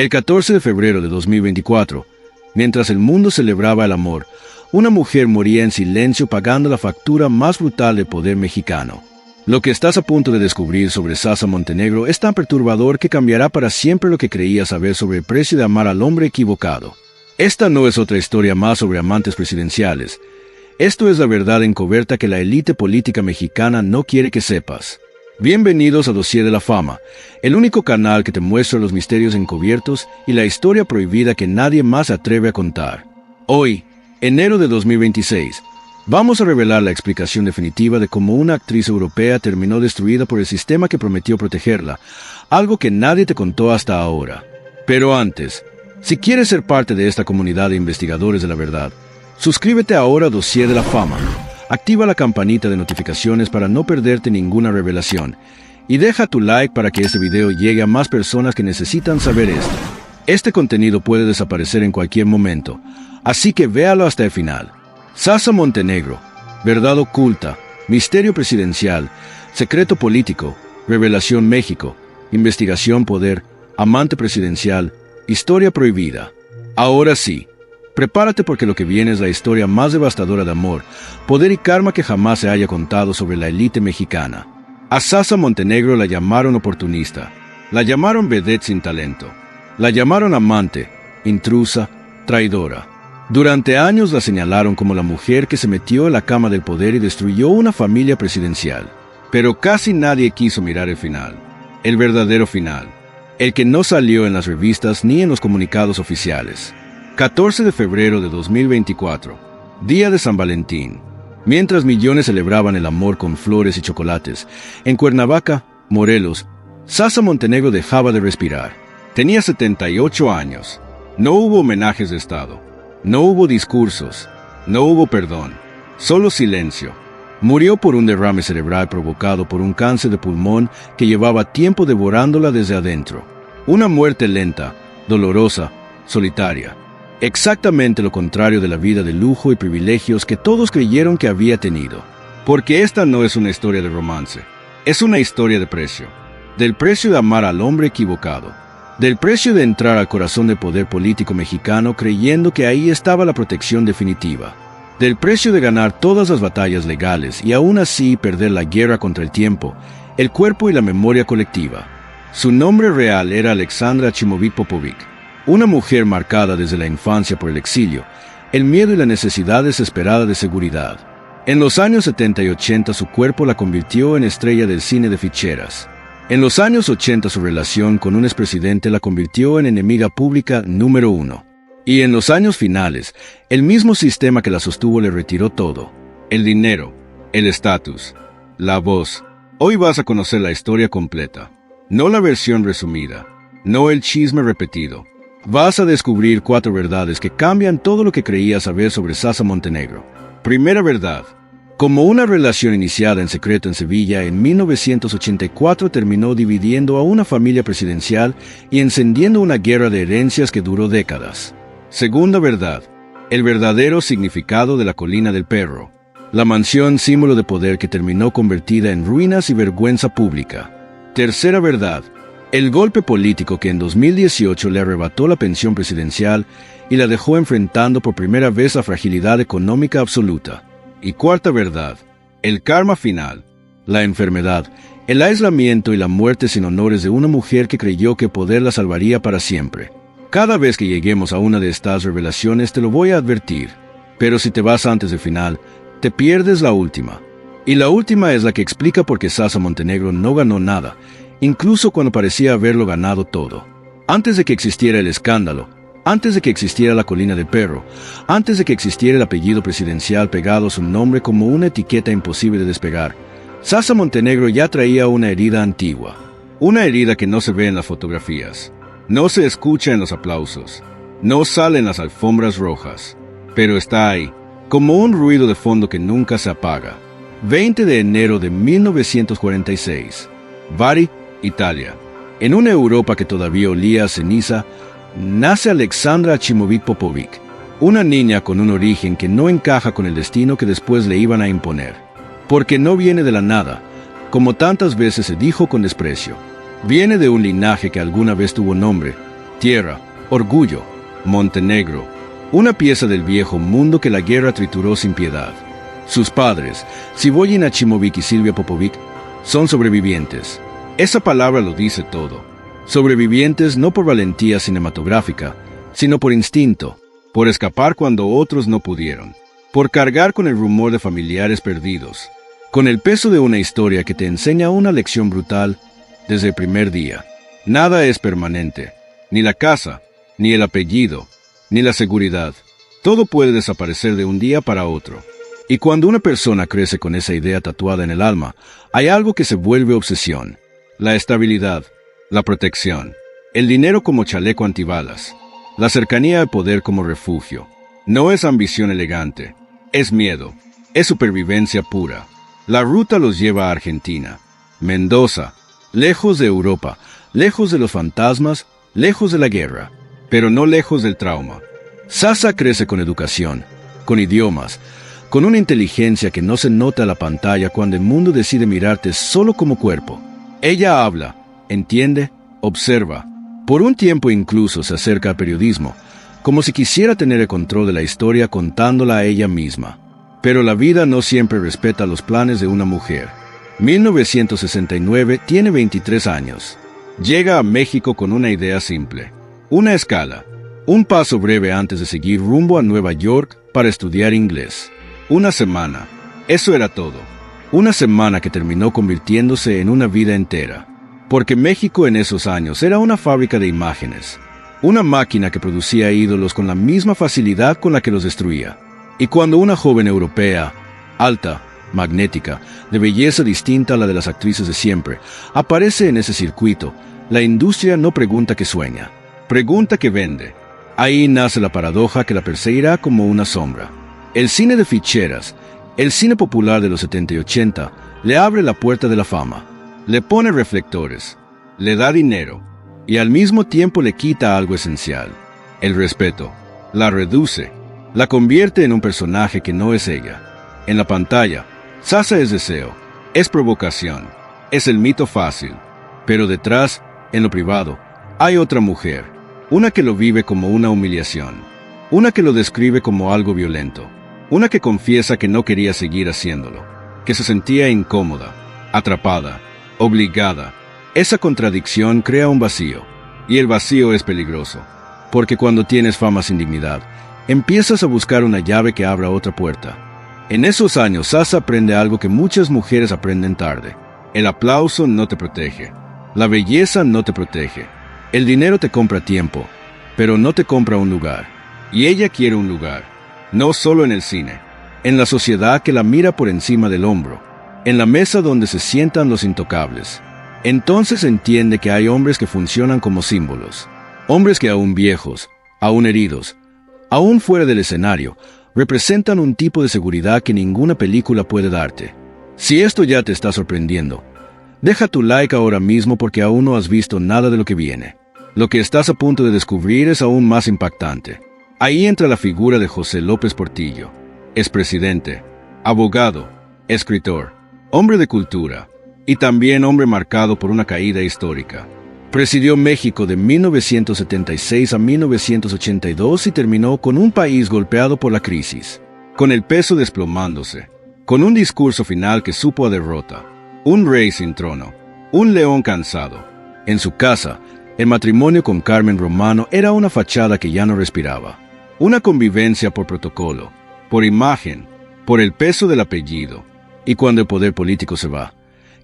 El 14 de febrero de 2024, mientras el mundo celebraba el amor, una mujer moría en silencio pagando la factura más brutal del poder mexicano. Lo que estás a punto de descubrir sobre Sasa Montenegro es tan perturbador que cambiará para siempre lo que creías saber sobre el precio de amar al hombre equivocado. Esta no es otra historia más sobre amantes presidenciales. Esto es la verdad encubierta que la élite política mexicana no quiere que sepas. Bienvenidos a Dossier de la Fama, el único canal que te muestra los misterios encubiertos y la historia prohibida que nadie más se atreve a contar. Hoy, enero de 2026, vamos a revelar la explicación definitiva de cómo una actriz europea terminó destruida por el sistema que prometió protegerla, algo que nadie te contó hasta ahora. Pero antes, si quieres ser parte de esta comunidad de investigadores de la verdad, suscríbete ahora a Dossier de la Fama. Activa la campanita de notificaciones para no perderte ninguna revelación. Y deja tu like para que este video llegue a más personas que necesitan saber esto. Este contenido puede desaparecer en cualquier momento, así que véalo hasta el final. Sasa Montenegro, verdad oculta, misterio presidencial, secreto político, revelación México, investigación poder, amante presidencial, historia prohibida. Ahora sí. Prepárate porque lo que viene es la historia más devastadora de amor, poder y karma que jamás se haya contado sobre la élite mexicana. A Sasa Montenegro la llamaron oportunista, la llamaron vedette sin talento, la llamaron amante, intrusa, traidora. Durante años la señalaron como la mujer que se metió en la cama del poder y destruyó una familia presidencial. Pero casi nadie quiso mirar el final, el verdadero final, el que no salió en las revistas ni en los comunicados oficiales. 14 de febrero de 2024, día de San Valentín. Mientras millones celebraban el amor con flores y chocolates, en Cuernavaca, Morelos, Sasa Montenegro dejaba de respirar. Tenía 78 años. No hubo homenajes de Estado. No hubo discursos. No hubo perdón. Solo silencio. Murió por un derrame cerebral provocado por un cáncer de pulmón que llevaba tiempo devorándola desde adentro. Una muerte lenta, dolorosa, solitaria. Exactamente lo contrario de la vida de lujo y privilegios que todos creyeron que había tenido. Porque esta no es una historia de romance, es una historia de precio. Del precio de amar al hombre equivocado. Del precio de entrar al corazón del poder político mexicano creyendo que ahí estaba la protección definitiva. Del precio de ganar todas las batallas legales y aún así perder la guerra contra el tiempo, el cuerpo y la memoria colectiva. Su nombre real era Alexandra Chimovic Popovic. Una mujer marcada desde la infancia por el exilio, el miedo y la necesidad desesperada de seguridad. En los años 70 y 80 su cuerpo la convirtió en estrella del cine de ficheras. En los años 80 su relación con un expresidente la convirtió en enemiga pública número 1. Y en los años finales, el mismo sistema que la sostuvo le retiró todo. El dinero, el estatus, la voz. Hoy vas a conocer la historia completa. No la versión resumida, no el chisme repetido. Vas a descubrir 4 verdades que cambian todo lo que creías saber sobre Sasa Montenegro. Primera verdad. Como una relación iniciada en secreto en Sevilla en 1984 terminó dividiendo a una familia presidencial y encendiendo una guerra de herencias que duró décadas. Segunda verdad. El verdadero significado de la Colina del Perro. La mansión símbolo de poder que terminó convertida en ruinas y vergüenza pública. Tercera verdad. El golpe político que en 2018 le arrebató la pensión presidencial y la dejó enfrentando por primera vez la fragilidad económica absoluta. Y cuarta verdad, el karma final, la enfermedad, el aislamiento y la muerte sin honores de una mujer que creyó que el poder la salvaría para siempre. Cada vez que lleguemos a una de estas revelaciones te lo voy a advertir, pero si te vas antes del final, te pierdes la última. Y la última es la que explica por qué Sasa Montenegro no ganó nada, incluso cuando parecía haberlo ganado todo. Antes de que existiera el escándalo, antes de que existiera la Colina del Perro, antes de que existiera el apellido presidencial pegado a su nombre como una etiqueta imposible de despegar, Sasa Montenegro ya traía una herida antigua. Una herida que no se ve en las fotografías, no se escucha en los aplausos, no sale en las alfombras rojas, pero está ahí, como un ruido de fondo que nunca se apaga. 20 de enero de 1946. Bari, Italia. En una Europa que todavía olía a ceniza, nace Alexandra Chimovic Popovic, una niña con un origen que no encaja con el destino que después le iban a imponer. Porque no viene de la nada, como tantas veces se dijo con desprecio. Viene de un linaje que alguna vez tuvo nombre, Tierra, orgullo, Montenegro, una pieza del viejo mundo que la guerra trituró sin piedad. Sus padres, Sivojin Nachimovic y Silvia Popovic, son sobrevivientes. Esa palabra lo dice todo. Sobrevivientes no por valentía cinematográfica, sino por instinto, por escapar cuando otros no pudieron, por cargar con el rumor de familiares perdidos, con el peso de una historia que te enseña una lección brutal desde el primer día. Nada es permanente, ni la casa, ni el apellido, ni la seguridad. Todo puede desaparecer de un día para otro. Y cuando una persona crece con esa idea tatuada en el alma, hay algo que se vuelve obsesión. La estabilidad, la protección, el dinero como chaleco antibalas, la cercanía al poder como refugio. No es ambición elegante, es miedo, es supervivencia pura. La ruta los lleva a Argentina, Mendoza, lejos de Europa, lejos de los fantasmas, lejos de la guerra, pero no lejos del trauma. Sasa crece con educación, con idiomas, con una inteligencia que no se nota a la pantalla cuando el mundo decide mirarte solo como cuerpo. Ella habla, entiende, observa. Por un tiempo incluso se acerca al periodismo, como si quisiera tener el control de la historia contándola a ella misma. Pero la vida no siempre respeta los planes de una mujer. 1969, tiene 23 años. Llega a México con una idea simple. Una escala. Un paso breve antes de seguir rumbo a Nueva York para estudiar inglés. Una semana. Eso era todo. Una semana que terminó convirtiéndose en una vida entera. Porque México en esos años era una fábrica de imágenes. Una máquina que producía ídolos con la misma facilidad con la que los destruía. Y cuando una joven europea, alta, magnética, de belleza distinta a la de las actrices de siempre, aparece en ese circuito, la industria no pregunta qué sueña, pregunta qué vende. Ahí nace la paradoja que la perseguirá como una sombra. El cine de ficheras, el cine popular de los 70 y 80, le abre la puerta de la fama, le pone reflectores, le da dinero, y al mismo tiempo le quita algo esencial, el respeto. La reduce, la convierte en un personaje que no es ella. En la pantalla, Sasa es deseo, es provocación, es el mito fácil, pero detrás, en lo privado, hay otra mujer, una que lo vive como una humillación, una que lo describe como algo violento, una que confiesa que no quería seguir haciéndolo, que se sentía incómoda, atrapada, obligada. Esa contradicción crea un vacío, y el vacío es peligroso, porque cuando tienes fama sin dignidad, empiezas a buscar una llave que abra otra puerta. En esos años, Sasa aprende algo que muchas mujeres aprenden tarde. El aplauso no te protege. La belleza no te protege. El dinero te compra tiempo, pero no te compra un lugar. Y ella quiere un lugar, no solo en el cine, en la sociedad que la mira por encima del hombro, en la mesa donde se sientan los intocables. Entonces entiende que hay hombres que funcionan como símbolos. Hombres que aún viejos, aún heridos, aún fuera del escenario, representan un tipo de seguridad que ninguna película puede darte. Si esto ya te está sorprendiendo, deja tu like ahora mismo porque aún no has visto nada de lo que viene. Lo que estás a punto de descubrir es aún más impactante. Ahí entra la figura de José López Portillo, expresidente, abogado, escritor, hombre de cultura y también hombre marcado por una caída histórica. Presidió México de 1976 a 1982 y terminó con un país golpeado por la crisis, con el peso desplomándose, con un discurso final que supo a derrota, un rey sin trono, un león cansado. En su casa, el matrimonio con Carmen Romano era una fachada que ya no respiraba, una convivencia por protocolo, por imagen, por el peso del apellido. Y cuando el poder político se va,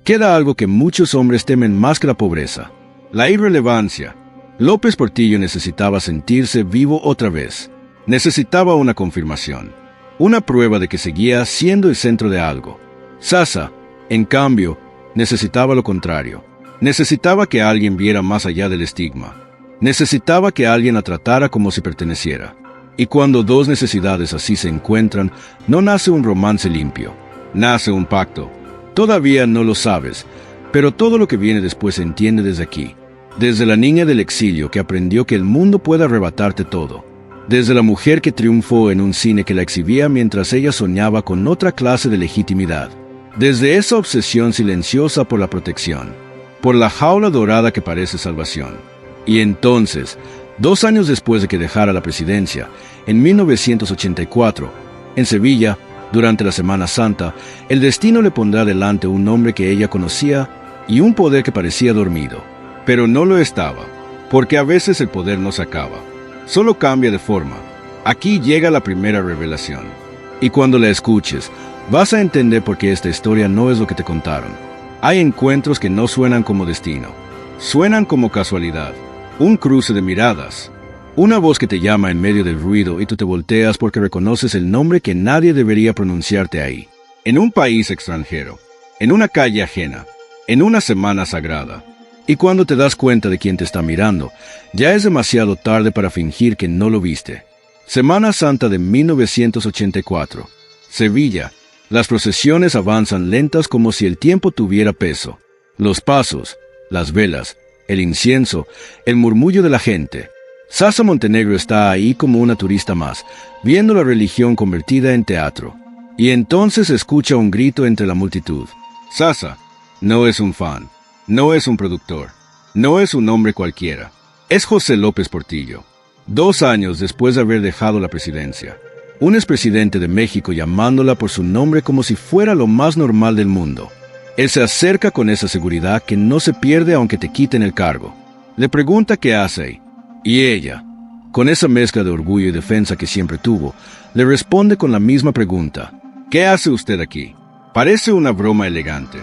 queda algo que muchos hombres temen más que la pobreza: la irrelevancia. López Portillo necesitaba sentirse vivo otra vez. Necesitaba una confirmación, una prueba de que seguía siendo el centro de algo. Sasa, en cambio, necesitaba lo contrario. Necesitaba que alguien viera más allá del estigma. Necesitaba que alguien la tratara como si perteneciera. Y cuando dos necesidades así se encuentran, no nace un romance limpio. Nace un pacto. Todavía no lo sabes, pero todo lo que viene después se entiende desde aquí. Desde la niña del exilio que aprendió que el mundo puede arrebatarte todo. Desde la mujer que triunfó en un cine que la exhibía mientras ella soñaba con otra clase de legitimidad. Desde esa obsesión silenciosa por la protección, por la jaula dorada que parece salvación. Y entonces, 2 años después de que dejara la presidencia, en 1984, en Sevilla, durante la Semana Santa, el destino le pondrá delante un hombre que ella conocía y un poder que parecía dormido. Pero no lo estaba, porque a veces el poder no se acaba, solo cambia de forma. Aquí llega la primera revelación. Y cuando la escuches, vas a entender por qué esta historia no es lo que te contaron. Hay encuentros que no suenan como destino, suenan como casualidad, un cruce de miradas, una voz que te llama en medio del ruido y tú te volteas porque reconoces el nombre que nadie debería pronunciarte ahí. En un país extranjero, en una calle ajena, en una semana sagrada. Y cuando te das cuenta de quién te está mirando, ya es demasiado tarde para fingir que no lo viste. Semana Santa de 1984. Sevilla. Las procesiones avanzan lentas como si el tiempo tuviera peso. Los pasos, las velas, el incienso, el murmullo de la gente. Sasa Montenegro está ahí como una turista más, viendo la religión convertida en teatro. Y entonces escucha un grito entre la multitud. Sasa no es un fan, no es un productor, no es un hombre cualquiera. Es José López Portillo. 2 años después de haber dejado la presidencia. Un expresidente de México llamándola por su nombre como si fuera lo más normal del mundo. Él se acerca con esa seguridad que no se pierde aunque te quiten el cargo. Le pregunta qué hace ahí. Y ella, con esa mezcla de orgullo y defensa que siempre tuvo, le responde con la misma pregunta. ¿Qué hace usted aquí? Parece una broma elegante,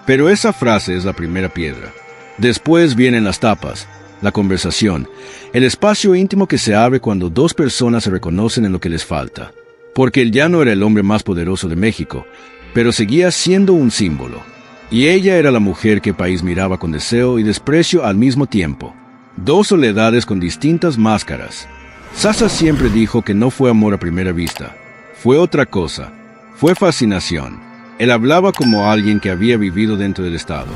pero esa frase es la primera piedra. Después vienen las tapas, la conversación, el espacio íntimo que se abre cuando 2 personas se reconocen en lo que les falta. Porque él ya no era el hombre más poderoso de México, pero seguía siendo un símbolo. Y ella era la mujer que el país miraba con deseo y desprecio al mismo tiempo. 2 soledades con distintas máscaras. Sasa siempre dijo que no fue amor a primera vista. Fue otra cosa. Fue fascinación. Él hablaba como alguien que había vivido dentro del Estado,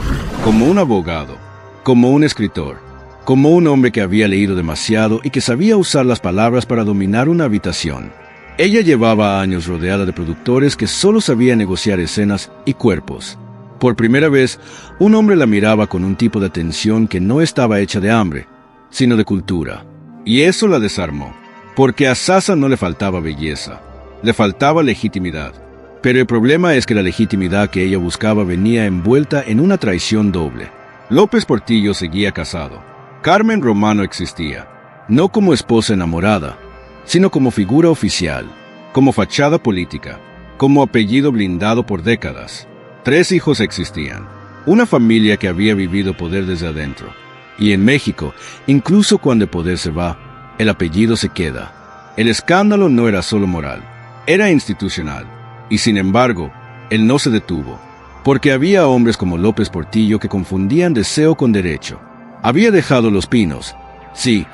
como un abogado, como un escritor, como un hombre que había leído demasiado y que sabía usar las palabras para dominar una habitación. Ella llevaba años rodeada de productores que solo sabían negociar escenas y cuerpos. Por primera vez, un hombre la miraba con un tipo de atención que no estaba hecha de hambre, sino de cultura. Y eso la desarmó, porque a Sasa no le faltaba belleza, le faltaba legitimidad. Pero el problema es que la legitimidad que ella buscaba venía envuelta en una traición doble. López Portillo seguía casado. Carmen Romano existía, no como esposa enamorada, sino como figura oficial, como fachada política, como apellido blindado por décadas. 3 hijos existían, una familia que había vivido poder desde adentro. Y en México, incluso cuando el poder se va, el apellido se queda. El escándalo no era solo moral, era institucional. Y sin embargo, él no se detuvo, porque había hombres como López Portillo que confundían deseo con derecho. Había dejado Los Pinos, sí,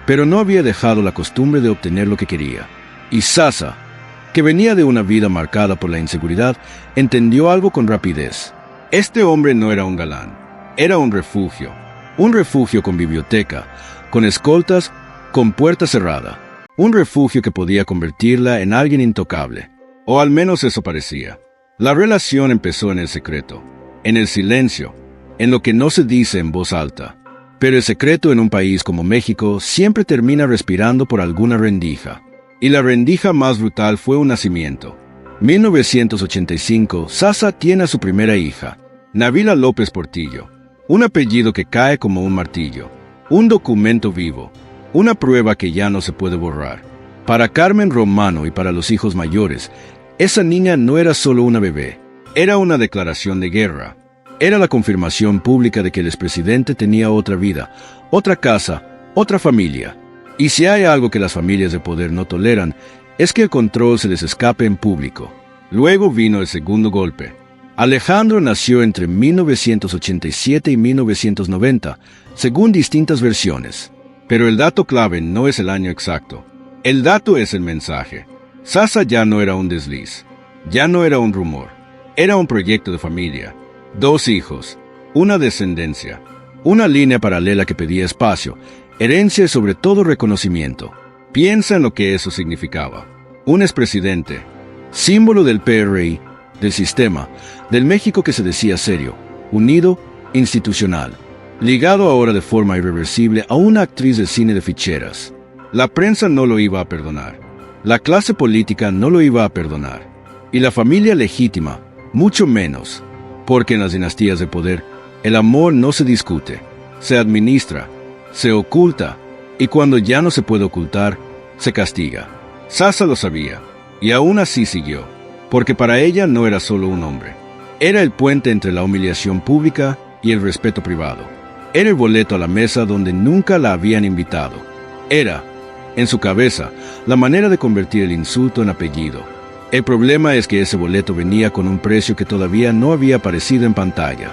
pero no había dejado la costumbre de obtener lo que quería. Y Sasa, que venía de una vida marcada por la inseguridad, entendió algo con rapidez. Este hombre no era un galán, era un refugio con biblioteca, con escoltas, con puerta cerrada, un refugio que podía convertirla en alguien intocable, o al menos eso parecía. La relación empezó en el secreto, en el silencio, en lo que no se dice en voz alta. Pero el secreto en un país como México siempre termina respirando por alguna rendija. Y la rendija más brutal fue un nacimiento. 1985, Sasa tiene a su primera hija, Nabila López Portillo. Un apellido que cae como un martillo, un documento vivo, una prueba que ya no se puede borrar. Para Carmen Romano y para los hijos mayores, esa niña no era solo una bebé, era una declaración de guerra. Era la confirmación pública de que el expresidente tenía otra vida, otra casa, otra familia. Y si hay algo que las familias de poder no toleran, es que el control se les escape en público. Luego vino el segundo golpe. Alejandro nació entre 1987 y 1990, según distintas versiones. Pero el dato clave no es el año exacto. El dato es el mensaje. Sasa ya no era un desliz, ya no era un rumor, era un proyecto de familia. 2 hijos, una descendencia, una línea paralela que pedía espacio, herencia y sobre todo reconocimiento. Piensa en lo que eso significaba. Un expresidente, símbolo del PRI, del sistema, del México que se decía serio, unido, institucional. ligado ahora de forma irreversible a una actriz de cine de ficheras. La prensa no lo iba a perdonar, la clase política no lo iba a perdonar, y la familia legítima, mucho menos, porque en las dinastías de poder, el amor no se discute, se administra, se oculta, y cuando ya no se puede ocultar, se castiga. Sasa lo sabía, y aún así siguió, porque para ella no era solo un hombre. Era el puente entre la humillación pública y el respeto privado. Era el boleto a la mesa donde nunca la habían invitado. Era, en su cabeza, la manera de convertir el insulto en apellido. El problema es que ese boleto venía con un precio que todavía no había aparecido en pantalla,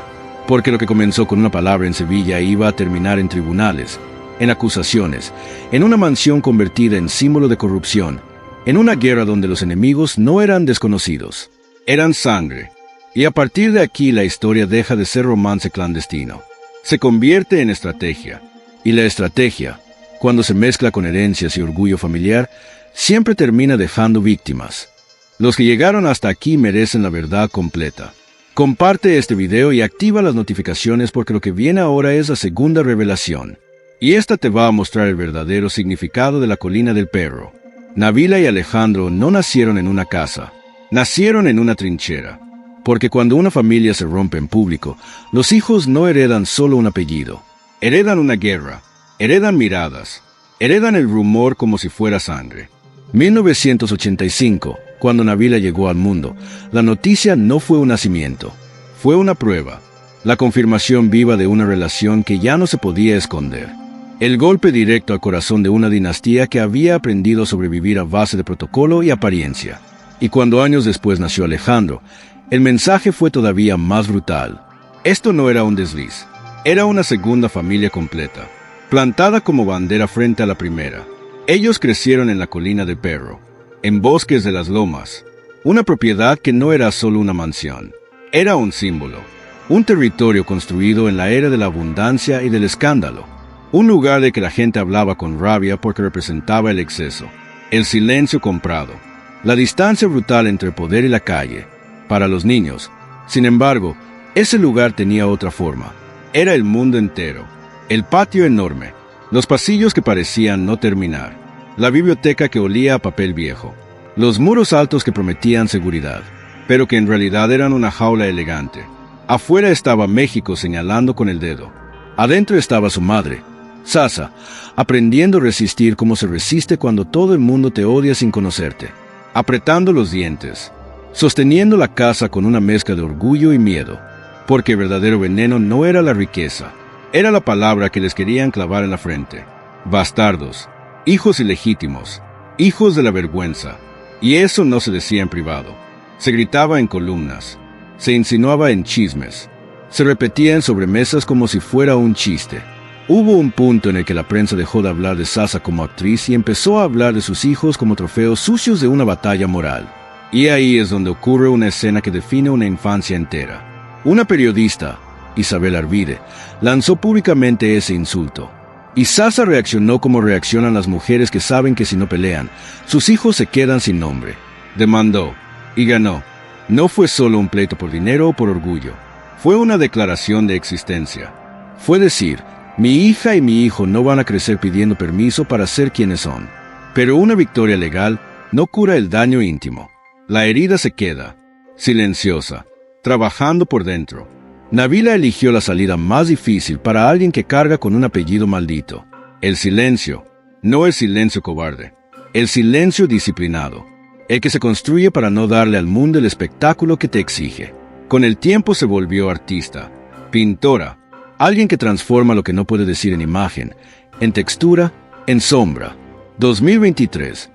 porque lo que comenzó con una palabra en Sevilla iba a terminar en tribunales, en acusaciones, en una mansión convertida en símbolo de corrupción, en una guerra donde los enemigos no eran desconocidos, eran sangre. Y a partir de aquí la historia deja de ser romance clandestino. Se convierte en estrategia. Y la estrategia, cuando se mezcla con herencias y orgullo familiar, siempre termina dejando víctimas. Los que llegaron hasta aquí merecen la verdad completa. Comparte este video y activa las notificaciones porque lo que viene ahora es la segunda revelación. Y esta te va a mostrar el verdadero significado de la colina del perro. Nabila y Alejandro no nacieron en una casa, nacieron en una trinchera. Porque cuando una familia se rompe en público, los hijos no heredan solo un apellido. Heredan una guerra, heredan miradas, heredan el rumor como si fuera sangre. 1985, cuando Nabila llegó al mundo, la noticia no fue un nacimiento, fue una prueba, la confirmación viva de una relación que ya no se podía esconder. El golpe directo al corazón de una dinastía que había aprendido a sobrevivir a base de protocolo y apariencia. Y cuando años después nació Alejandro, el mensaje fue todavía más brutal. Esto no era un desliz, era una segunda familia completa, plantada como bandera frente a la primera. Ellos crecieron en la colina del perro, en bosques de las lomas, una propiedad que no era solo una mansión, era un símbolo, un territorio construido en la era de la abundancia y del escándalo, un lugar de que la gente hablaba con rabia porque representaba el exceso, el silencio comprado, la distancia brutal entre el poder y la calle. Para los niños, sin embargo, ese lugar tenía otra forma. Era el mundo entero, el patio enorme, los pasillos que parecían no terminar, la biblioteca que olía a papel viejo, los muros altos que prometían seguridad, pero que en realidad eran una jaula elegante. Afuera estaba México señalando con el dedo. Adentro estaba su madre, Sasa, aprendiendo a resistir como se resiste cuando todo el mundo te odia sin conocerte, apretando los dientes, sosteniendo la casa con una mezcla de orgullo y miedo, porque el verdadero veneno no era la riqueza, era la palabra que les querían clavar en la frente. Bastardos, hijos ilegítimos, hijos de la vergüenza. Y eso no se decía en privado, se gritaba en columnas, se insinuaba en chismes, se repetía en sobremesas como si fuera un chiste. Hubo un punto en el que la prensa dejó de hablar de Sasa como actriz y empezó a hablar de sus hijos como trofeos sucios de una batalla moral. Y ahí es donde ocurre una escena que define una infancia entera. Una periodista, Isabel Arvide, lanzó públicamente ese insulto. Y Sasa reaccionó como reaccionan las mujeres que saben que si no pelean, sus hijos se quedan sin nombre. Demandó, y ganó. No fue solo un pleito por dinero o por orgullo. Fue una declaración de existencia. Fue decir, mi hija y mi hijo no van a crecer pidiendo permiso para ser quienes son. Pero una victoria legal no cura el daño íntimo. La herida se queda, silenciosa, trabajando por dentro. Nabila eligió la salida más difícil para alguien que carga con un apellido maldito. El silencio, no el silencio cobarde, el silencio disciplinado, el que se construye para no darle al mundo el espectáculo que te exige. Con el tiempo se volvió artista, pintora, alguien que transforma lo que no puede decir en imagen, en textura, en sombra. 2023.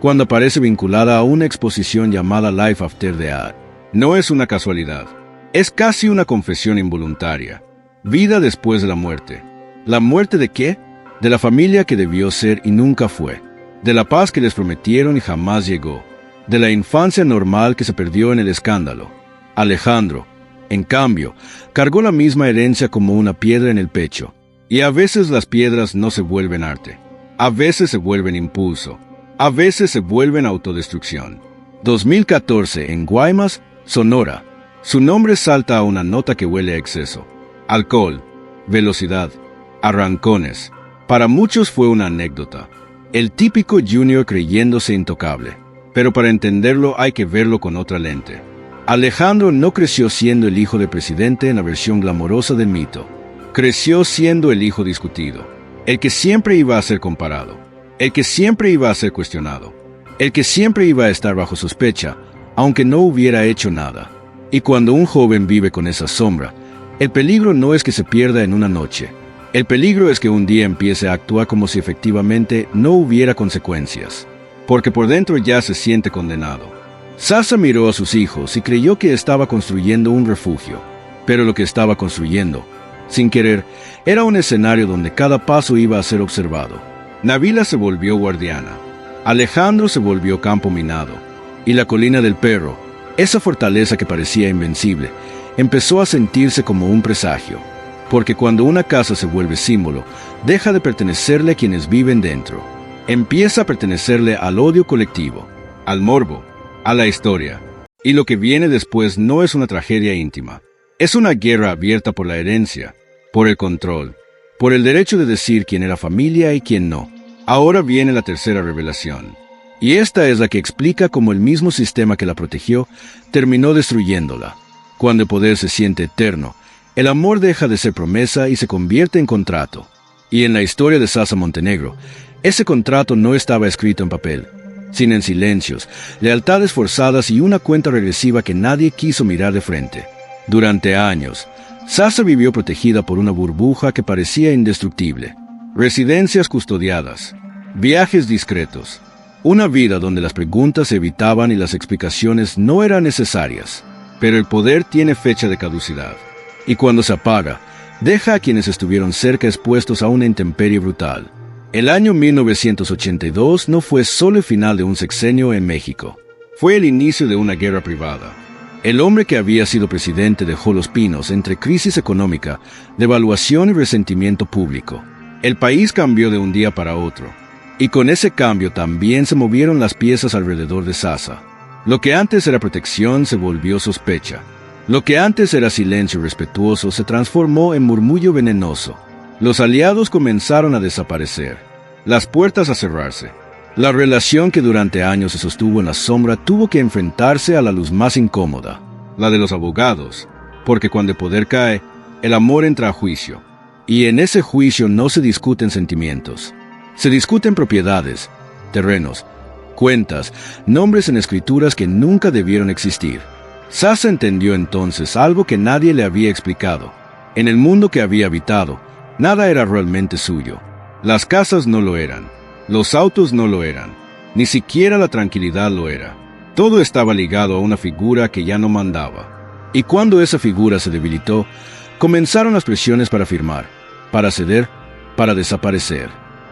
Cuando aparece vinculada a una exposición llamada Life After Death. No es una casualidad, es casi una confesión involuntaria. Vida después de la muerte. ¿La muerte de qué? De la familia que debió ser y nunca fue, de la paz que les prometieron y jamás llegó, de la infancia normal que se perdió en el escándalo. Alejandro, en cambio, cargó la misma herencia como una piedra en el pecho, y a veces las piedras no se vuelven arte, a veces se vuelven impulso, a veces se vuelven autodestrucción. 2014 en Guaymas, Sonora. Su nombre salta a una nota que huele a exceso. Alcohol. velocidad, arrancones. Para muchos fue una anécdota. El típico junior creyéndose intocable. Pero para entenderlo hay que verlo con otra lente. Alejandro no creció siendo el hijo del presidente en la versión glamorosa del mito. Creció siendo el hijo discutido, el que siempre iba a ser comparado, el que siempre iba a ser cuestionado, el que siempre iba a estar bajo sospecha, aunque no hubiera hecho nada. Y cuando un joven vive con esa sombra, el peligro no es que se pierda en una noche. El peligro es que un día empiece a actuar como si efectivamente no hubiera consecuencias, porque por dentro ya se siente condenado. Sasa miró a sus hijos y creyó que estaba construyendo un refugio, pero lo que estaba construyendo, sin querer, era un escenario donde cada paso iba a ser observado. Nabila se volvió guardiana, Alejandro se volvió campo minado, y la colina del perro, esa fortaleza que parecía invencible, empezó a sentirse como un presagio, porque cuando una casa se vuelve símbolo, deja de pertenecerle a quienes viven dentro. Empieza a pertenecerle al odio colectivo, al morbo, a la historia. Y lo que viene después no es una tragedia íntima. Es una guerra abierta por la herencia, por el control, por el derecho de decir quién era familia y quién no. Ahora viene la tercera revelación. Y esta es la que explica cómo el mismo sistema que la protegió terminó destruyéndola. Cuando el poder se siente eterno, el amor deja de ser promesa y se convierte en contrato. Y en la historia de Sasa Montenegro, ese contrato no estaba escrito en papel, sino en silencios, lealtades forzadas y una cuenta regresiva que nadie quiso mirar de frente. Durante años, Sasa vivió protegida por una burbuja que parecía indestructible. Residencias custodiadas, viajes discretos, una vida donde las preguntas se evitaban y las explicaciones no eran necesarias. Pero el poder tiene fecha de caducidad, y cuando se apaga, deja a quienes estuvieron cerca expuestos a una intemperie brutal. El año 1982 no fue solo el final de un sexenio en México, fue el inicio de una guerra privada. El hombre que había sido presidente dejó Los Pinos entre crisis económica, devaluación y resentimiento público. El país cambió de un día para otro, y con ese cambio también se movieron las piezas alrededor de Sasa. Lo que antes era protección se volvió sospecha. Lo que antes era silencio respetuoso se transformó en murmullo venenoso. Los aliados comenzaron a desaparecer, las puertas a cerrarse. La relación que durante años se sostuvo en la sombra tuvo que enfrentarse a la luz más incómoda, la de los abogados, porque cuando el poder cae, el amor entra a juicio. Y en ese juicio no se discuten sentimientos. Se discuten propiedades, terrenos, cuentas, nombres en escrituras que nunca debieron existir. Sasa entendió entonces algo que nadie le había explicado. En el mundo que había habitado, nada era realmente suyo. Las casas no lo eran, los autos no lo eran, ni siquiera la tranquilidad lo era. Todo estaba ligado a una figura que ya no mandaba. Y cuando esa figura se debilitó, comenzaron las presiones para firmar, para ceder, para desaparecer.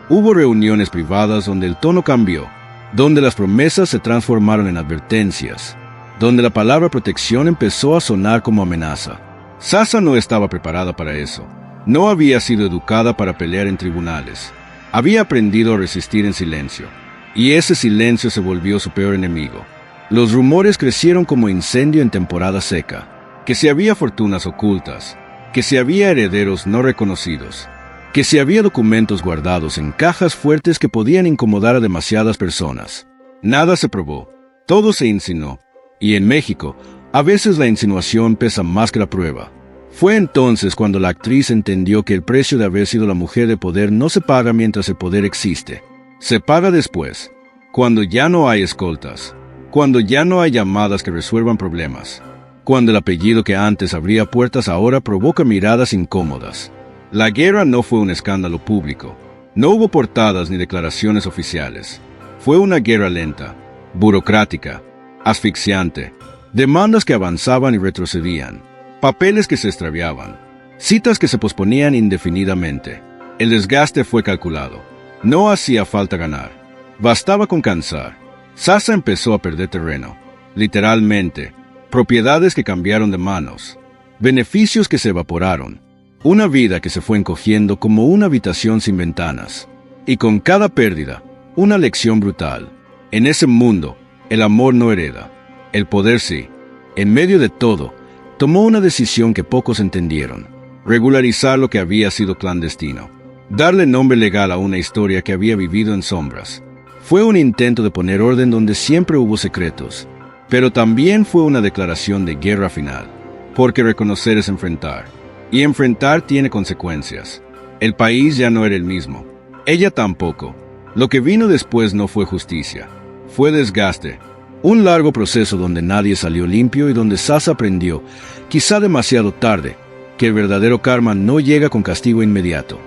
Hubo reuniones privadas donde el tono cambió, donde las promesas se transformaron en advertencias, donde la palabra protección empezó a sonar como amenaza. Sasa no estaba preparada para eso. No había sido educada para pelear en tribunales. Había aprendido a resistir en silencio, y ese silencio se volvió su peor enemigo. Los rumores crecieron como incendio en temporada seca, que si había fortunas ocultas, que si había herederos no reconocidos, que si había documentos guardados en cajas fuertes que podían incomodar a demasiadas personas. Nada se probó, todo se insinuó, y en México, a veces la insinuación pesa más que la prueba. Fue entonces cuando la actriz entendió que el precio de haber sido la mujer de poder no se paga mientras el poder existe. Se paga después, cuando ya no hay escoltas, cuando ya no hay llamadas que resuelvan problemas, cuando el apellido que antes abría puertas ahora provoca miradas incómodas. La guerra no fue un escándalo público. No hubo portadas ni declaraciones oficiales. Fue una guerra lenta, burocrática, asfixiante, demandas que avanzaban y retrocedían, papeles que se extraviaban, citas que se posponían indefinidamente. El desgaste fue calculado. No hacía falta ganar. Bastaba con cansar. Sasa empezó a perder terreno, literalmente, propiedades que cambiaron de manos, beneficios que se evaporaron, una vida que se fue encogiendo como una habitación sin ventanas. Y con cada pérdida, una lección brutal. En ese mundo, el amor no hereda, el poder sí. En medio de todo, tomó una decisión que pocos entendieron. regularizar lo que había sido clandestino, darle nombre legal a una historia que había vivido en sombras. Fue un intento de poner orden donde siempre hubo secretos, pero también fue una declaración de guerra final, porque reconocer es enfrentar, y enfrentar tiene consecuencias. El país ya no era el mismo, ella tampoco. Lo que vino después no fue justicia, fue desgaste, un largo proceso donde nadie salió limpio y donde Sasa aprendió, quizá demasiado tarde, que el verdadero karma no llega con castigo inmediato.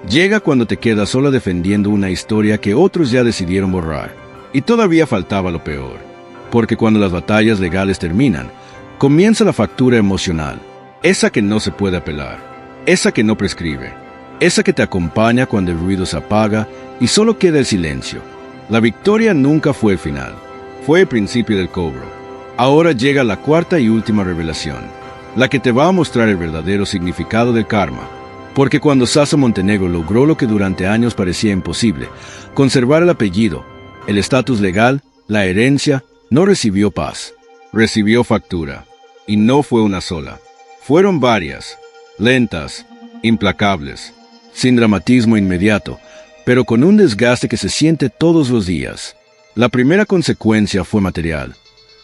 Llega cuando te quedas sola defendiendo una historia que otros ya decidieron borrar. Y todavía faltaba lo peor, porque cuando las batallas legales terminan, comienza la factura emocional, esa que no se puede apelar, esa que no prescribe, esa que te acompaña cuando el ruido se apaga y solo queda el silencio. La victoria nunca fue el final, fue el principio del cobro. Ahora llega la cuarta y última revelación, la que te va a mostrar el verdadero significado del karma. Porque cuando Sasa Montenegro logró lo que durante años parecía imposible, conservar el apellido, el estatus legal, la herencia, no recibió paz. Recibió factura. Y no fue una sola. Fueron varias, lentas, implacables, sin dramatismo inmediato, pero con un desgaste que se siente todos los días. La primera consecuencia fue material,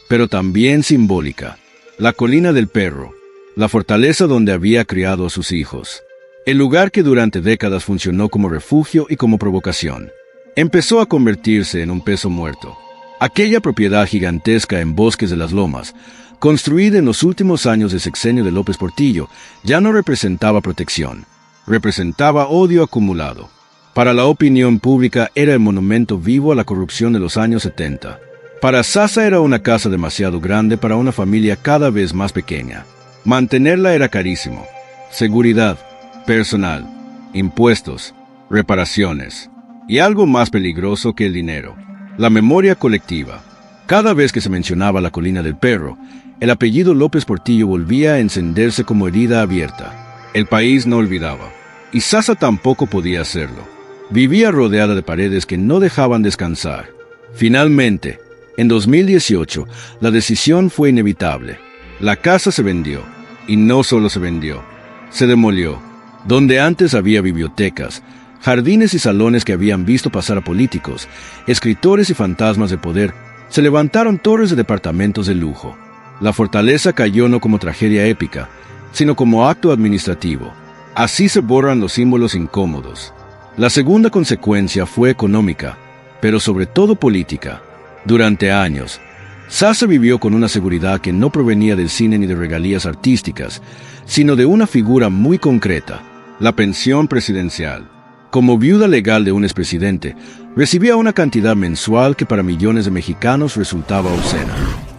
pero también simbólica. La colina del perro, la fortaleza donde había criado a sus hijos. El lugar que durante décadas funcionó como refugio y como provocación, empezó a convertirse en un peso muerto. Aquella propiedad gigantesca en Bosques de las Lomas, construida en los últimos años del sexenio de López Portillo, ya no representaba protección, representaba odio acumulado. Para la opinión pública era el monumento vivo a la corrupción de los años 70. Para Sasa era una casa demasiado grande para una familia cada vez más pequeña. Mantenerla era carísimo. Seguridad, personal, impuestos, reparaciones, y algo más peligroso que el dinero, la memoria colectiva. Cada vez que se mencionaba la colina del perro, el apellido López Portillo volvía a encenderse como herida abierta. El país no olvidaba, y Sasa tampoco podía hacerlo. Vivía rodeada de paredes que no dejaban descansar. Finalmente, en 2018, la decisión fue inevitable. La casa se vendió, y no solo se vendió, se demolió. Donde antes había bibliotecas, jardines y salones que habían visto pasar a políticos, escritores y fantasmas de poder, se levantaron torres de departamentos de lujo. La fortaleza cayó no como tragedia épica, sino como acto administrativo. Así se borran los símbolos incómodos. La segunda consecuencia fue económica, pero sobre todo política. Durante años, Sasa vivió con una seguridad que no provenía del cine ni de regalías artísticas, sino de una figura muy concreta, la pensión presidencial. Como viuda legal de un expresidente, recibía una cantidad mensual que para millones de mexicanos resultaba obscena.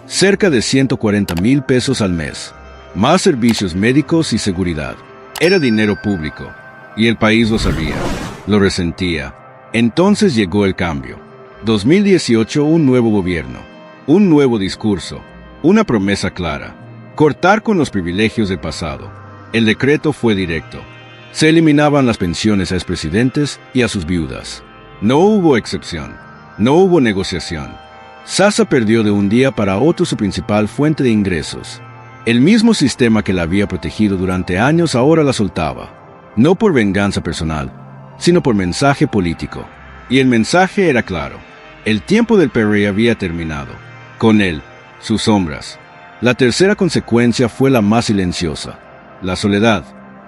Cerca de 140,000 pesos al mes, más servicios médicos y seguridad. Era dinero público, y el país lo sabía, lo resentía. Entonces llegó el cambio. 2018, un nuevo gobierno, un nuevo discurso, una promesa clara: cortar con los privilegios del pasado. El decreto fue directo. Se eliminaban las pensiones a expresidentes y a sus viudas. No hubo excepción, no hubo negociación. Sasa perdió de un día para otro su principal fuente de ingresos. El mismo sistema que la había protegido durante años ahora la soltaba, no por venganza personal, sino por mensaje político. Y el mensaje era claro: el tiempo del PRI había terminado. Con él, sus sombras. La tercera consecuencia fue la más silenciosa: la soledad.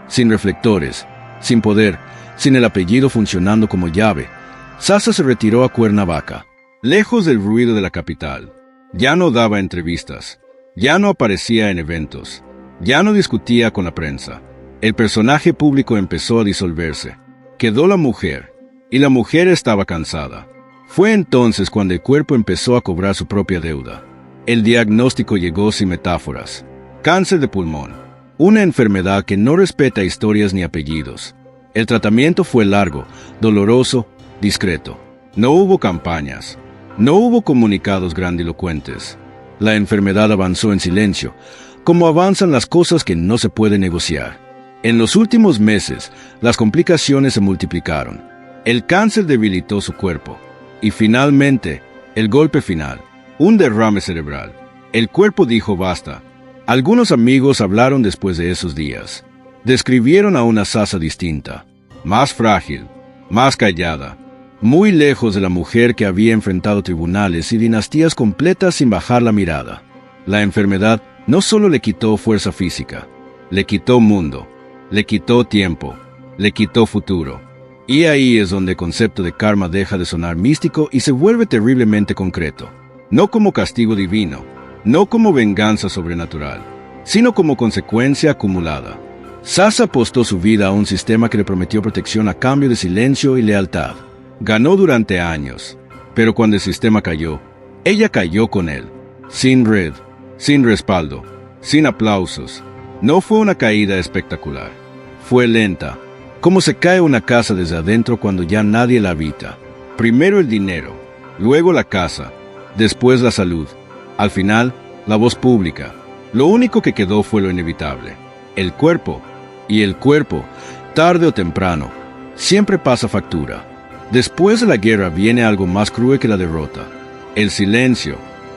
Sin reflectores, sin poder, sin el apellido funcionando como llave, Sasa se retiró a Cuernavaca, lejos del ruido de la capital. Ya no daba entrevistas, ya no aparecía en eventos, ya no discutía con la prensa. El personaje público empezó a disolverse. Quedó la mujer, y la mujer estaba cansada. Fue entonces cuando el cuerpo empezó a cobrar su propia deuda. El diagnóstico llegó sin metáforas: cáncer de pulmón. Una enfermedad que no respeta historias ni apellidos. El tratamiento fue largo, doloroso, discreto. No hubo campañas, no hubo comunicados grandilocuentes. La enfermedad avanzó en silencio, como avanzan las cosas que no se pueden negociar. En los últimos meses, las complicaciones se multiplicaron. El cáncer debilitó su cuerpo. Y finalmente, el golpe final, un derrame cerebral. El cuerpo dijo basta. Algunos amigos hablaron después de esos días. Describieron a una Sasa distinta, más frágil, más callada, muy lejos de la mujer que había enfrentado tribunales y dinastías completas sin bajar la mirada. La enfermedad no solo le quitó fuerza física, le quitó mundo, le quitó tiempo, le quitó futuro. Y ahí es donde el concepto de karma deja de sonar místico y se vuelve terriblemente concreto. No como castigo divino, no como venganza sobrenatural, sino como consecuencia acumulada. Sasa apostó su vida a un sistema que le prometió protección a cambio de silencio y lealtad. Ganó durante años, pero cuando el sistema cayó, ella cayó con él. Sin red, sin respaldo, sin aplausos. No fue una caída espectacular. Fue lenta, como se cae una casa desde adentro cuando ya nadie la habita. Primero el dinero, luego la casa, después la salud, al final la voz pública. Lo único que quedó fue lo inevitable, el cuerpo. Y el cuerpo, tarde o temprano, siempre pasa factura. Después de la guerra viene algo más cruel que la derrota. El silencio.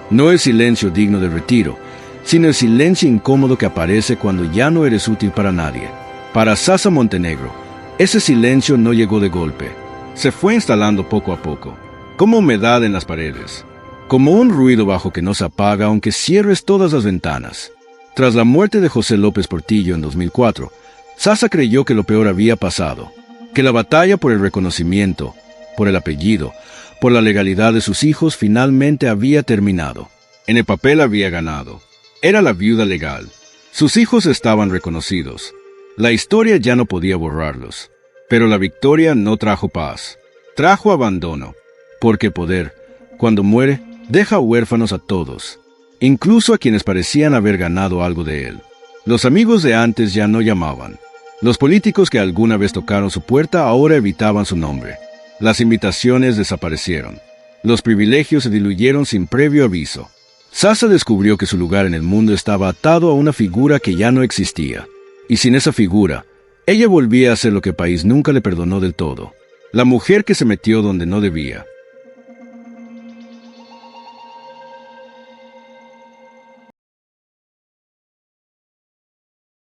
No el silencio digno de retiro, sino el silencio incómodo que aparece cuando ya no eres útil para nadie. Para Sasa Montenegro, ese silencio no llegó de golpe. Se fue instalando poco a poco, como humedad en las paredes, como un ruido bajo que no se apaga aunque cierres todas las ventanas. Tras la muerte de José López Portillo en 2004, Sasa creyó que lo peor había pasado, que la batalla por el reconocimiento, por el apellido, por la legalidad de sus hijos finalmente había terminado. En el papel había ganado. Era la viuda legal. Sus hijos estaban reconocidos. La historia ya no podía borrarlos. Pero la victoria no trajo paz. Trajo abandono. Porque poder, cuando muere, deja huérfanos a todos, incluso a quienes parecían haber ganado algo de él. Los amigos de antes ya no llamaban. Los políticos que alguna vez tocaron su puerta ahora evitaban su nombre. Las invitaciones desaparecieron. Los privilegios se diluyeron sin previo aviso. Sasa descubrió que su lugar en el mundo estaba atado a una figura que ya no existía. Y sin esa figura, ella volvía a ser lo que el país nunca le perdonó del todo. La mujer que se metió donde no debía.